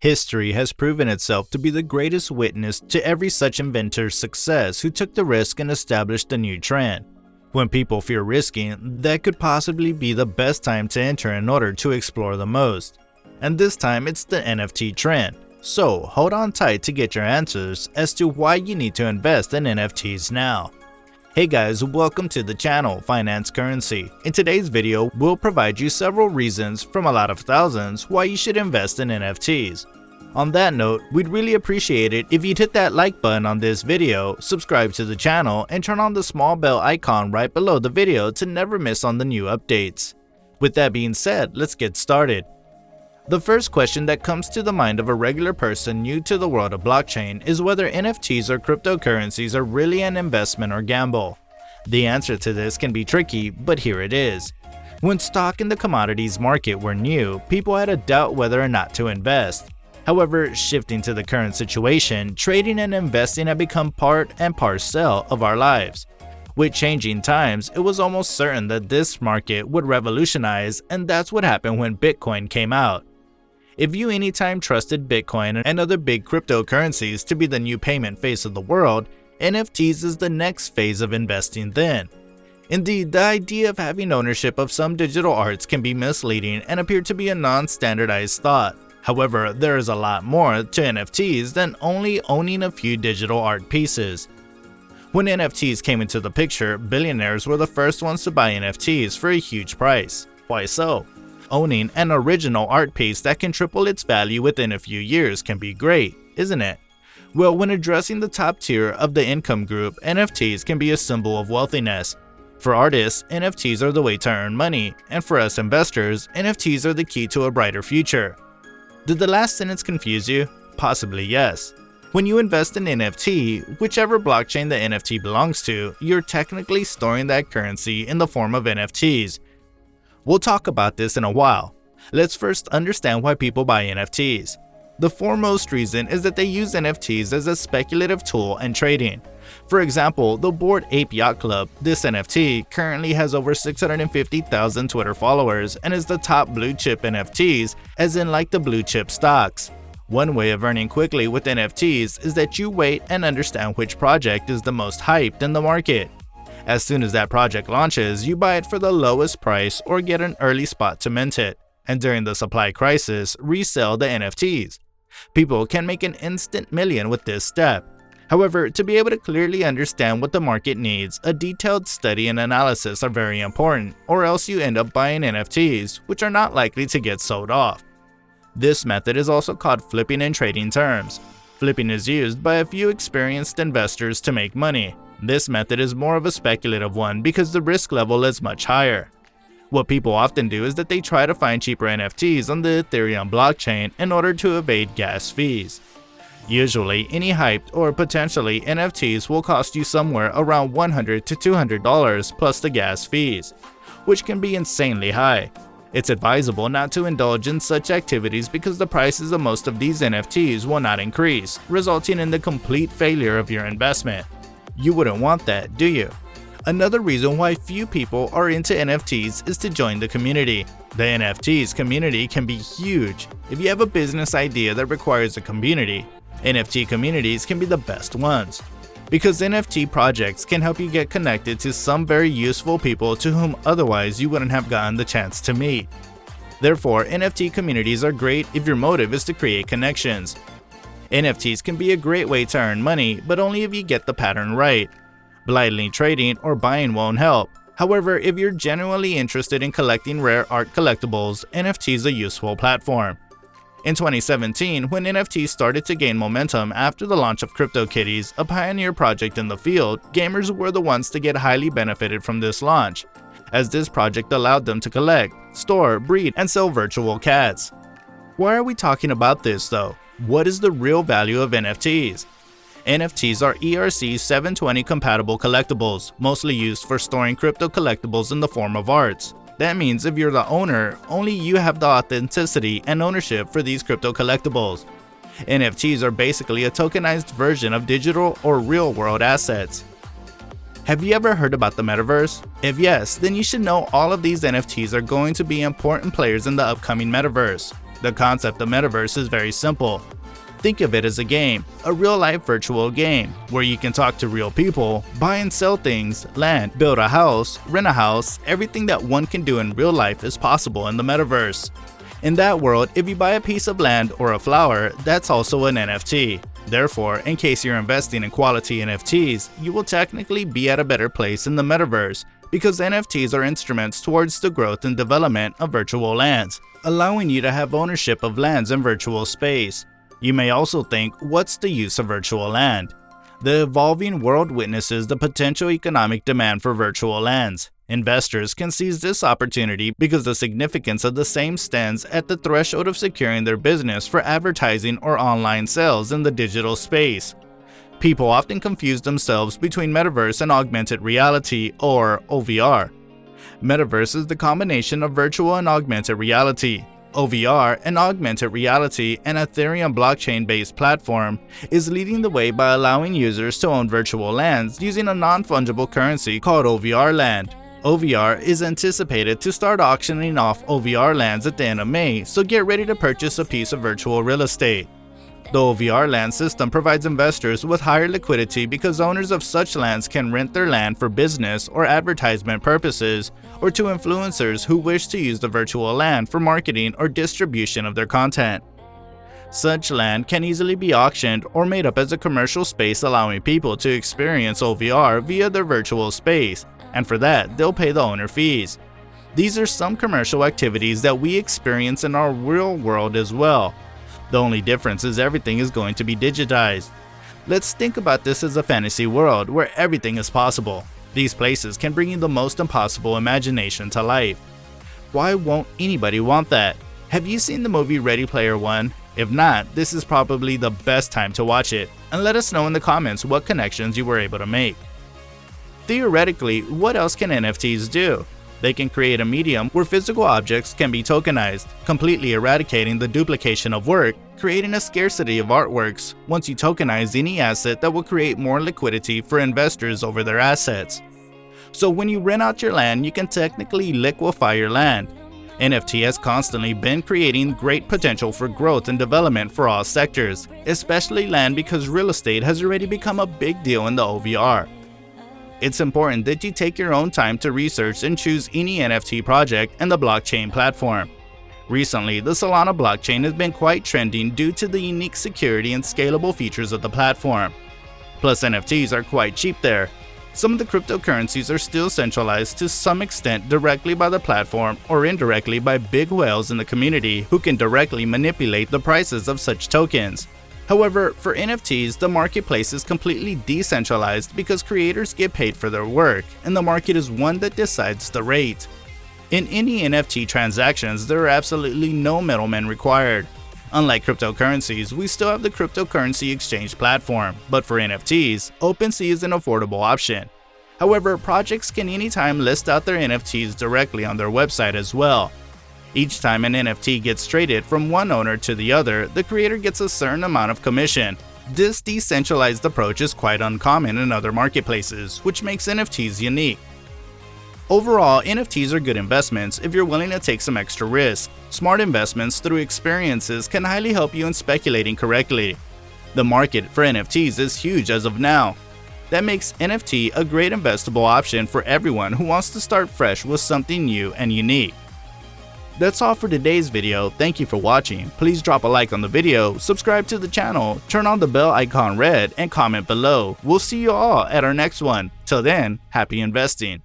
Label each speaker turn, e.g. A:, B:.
A: History has proven itself to be the greatest witness to every such inventor's success who took the risk and established a new trend. When people fear risking, that could possibly be the best time to enter in order to explore the most. And this time it's the NFT trend. So hold on tight to get your answers as to why you need to invest in NFTs now. Hey guys, welcome to the channel Finance Currency. In today's video, we'll provide you several reasons from a lot of thousands why you should invest in NFTs. On that note, we'd really appreciate it if you'd hit that like button on this video, subscribe to the channel, and turn on the small bell icon right below the video to never miss on the new updates. With that being said, let's get started. The first question that comes to the mind of a regular person new to the world of blockchain is whether NFTs or cryptocurrencies are really an investment or gamble. The answer to this can be tricky, but here it is. When stock in the commodities market were new, people had a doubt whether or not to invest. However, shifting to the current situation, trading and investing have become part and parcel of our lives. With changing times, it was almost certain that this market would revolutionize, and that's what happened when Bitcoin came out. If you anytime trusted Bitcoin and other big cryptocurrencies to be the new payment face of the world, NFTs is the next phase of investing then. Indeed, the idea of having ownership of some digital arts can be misleading and appear to be a non-standardized thought. However, there is a lot more to NFTs than only owning a few digital art pieces. When NFTs came into the picture, billionaires were the first ones to buy NFTs for a huge price. Why so? Owning an original art piece that can triple its value within a few years can be great, isn't it? Well, when addressing the top tier of the income group, NFTs can be a symbol of wealthiness. For artists, NFTs are the way to earn money, and for us investors, NFTs are the key to a brighter future. Did the last sentence confuse you? Possibly yes. When you invest in NFT, whichever blockchain the NFT belongs to, you're technically storing that currency in the form of NFTs. We'll talk about this in a while. Let's first understand why people buy NFTs. The foremost reason is that they use NFTs as a speculative tool and trading. For example, the Bored Ape Yacht Club, this NFT, currently has over 650,000 Twitter followers and is the top blue chip NFTs, as in like the blue chip stocks. One way of earning quickly with NFTs is that you wait and understand which project is the most hyped in the market. As soon as that project launches, you buy it for the lowest price or get an early spot to mint it, and during the supply crisis, resell the NFTs. People can make an instant million with this step. However, to be able to clearly understand what the market needs, a detailed study and analysis are very important, or else you end up buying NFTs, which are not likely to get sold off. This method is also called flipping in trading terms. Flipping is used by a few experienced investors to make money. This method is more of a speculative one because the risk level is much higher. What people often do is that they try to find cheaper NFTs on the Ethereum blockchain in order to evade gas fees. Usually, any hyped or potentially NFTs will cost you somewhere around $100 to $200 plus the gas fees, which can be insanely high. It's advisable not to indulge in such activities because the prices of most of these NFTs will not increase, resulting in the complete failure of your investment. You wouldn't want that, do you? Another reason why few people are into NFTs is to join the community. The NFTs community can be huge. If you have a business idea that requires a community, NFT communities can be the best ones. Because NFT projects can help you get connected to some very useful people to whom otherwise you wouldn't have gotten the chance to meet. Therefore, NFT communities are great if your motive is to create connections. NFTs can be a great way to earn money, but only if you get the pattern right. Blindly trading or buying won't help. However, if you're genuinely interested in collecting rare art collectibles, NFT is a useful platform. In 2017, when NFTs started to gain momentum after the launch of CryptoKitties, a pioneer project in the field, gamers were the ones to get highly benefited from this launch, as this project allowed them to collect, store, breed, and sell virtual cats. Why are we talking about this though? What is the real value of NFTs? NFTs are ERC 720 compatible collectibles, mostly used for storing crypto collectibles in the form of arts. That means if you're the owner, only you have the authenticity and ownership for these crypto collectibles. NFTs are basically a tokenized version of digital or real-world assets. Have you ever heard about the metaverse? If yes, then you should know all of these NFTs are going to be important players in the upcoming metaverse. The concept of metaverse is very simple. Think of it as a game, a real-life virtual game, where you can talk to real people, buy and sell things, land, build a house, rent a house. Everything that one can do in real life is possible in the metaverse. In that world, if you buy a piece of land or a flower, that's also an NFT. Therefore, in case you're investing in quality NFTs, you will technically be at a better place in the metaverse, because NFTs are instruments towards the growth and development of virtual lands, allowing you to have ownership of lands in virtual space. You may also think, what's the use of virtual land? The evolving world witnesses the potential economic demand for virtual lands. Investors can seize this opportunity because the significance of the same stands at the threshold of securing their business for advertising or online sales in the digital space. People often confuse themselves between metaverse and augmented reality, or OVR. Metaverse is the combination of virtual and augmented reality. OVR, an augmented reality and Ethereum blockchain-based platform, is leading the way by allowing users to own virtual lands using a non-fungible currency called OVR land. OVR is anticipated to start auctioning off OVR lands at the end of May, so get ready to purchase a piece of virtual real estate. The OVR land system provides investors with higher liquidity because owners of such lands can rent their land for business or advertisement purposes, or to influencers who wish to use the virtual land for marketing or distribution of their content. Such land can easily be auctioned or made up as a commercial space, allowing people to experience OVR via their virtual space, and for that, they'll pay the owner fees. These are some commercial activities that we experience in our real world as well. The only difference is everything is going to be digitized. Let's think about this as a fantasy world where everything is possible. These places can bring you the most impossible imagination to life. Why won't anybody want that? Have you seen the movie Ready Player One? If not, this is probably the best time to watch it, and let us know in the comments what connections you were able to make. Theoretically, what else can NFTs do? They can create a medium where physical objects can be tokenized, completely eradicating the duplication of work, creating a scarcity of artworks once you tokenize any asset that will create more liquidity for investors over their assets. So when you rent out your land, you can technically liquefy your land. NFT has constantly been creating great potential for growth and development for all sectors, especially land, because real estate has already become a big deal in the OVR. It's important that you take your own time to research and choose any NFT project and the blockchain platform. Recently, the Solana blockchain has been quite trending due to the unique security and scalable features of the platform. Plus, NFTs are quite cheap there. Some of the cryptocurrencies are still centralized to some extent directly by the platform or indirectly by big whales in the community who can directly manipulate the prices of such tokens. However, for NFTs, the marketplace is completely decentralized because creators get paid for their work, and the market is one that decides the rate. In any NFT transactions, there are absolutely no middlemen required. Unlike cryptocurrencies, we still have the cryptocurrency exchange platform, but for NFTs, OpenSea is an affordable option. However, projects can anytime list out their NFTs directly on their website as well. Each time an NFT gets traded from one owner to the other, the creator gets a certain amount of commission. This decentralized approach is quite uncommon in other marketplaces, which makes NFTs unique. Overall, NFTs are good investments if you're willing to take some extra risk. Smart investments through experiences can highly help you in speculating correctly. The market for NFTs is huge as of now. That makes NFT a great investable option for everyone who wants to start fresh with something new and unique. That's all for today's video. Thank you for watching. Please drop a like on the video, subscribe to the channel, turn on the bell icon red, and comment below. We'll see you all at our next one. Till then, happy investing.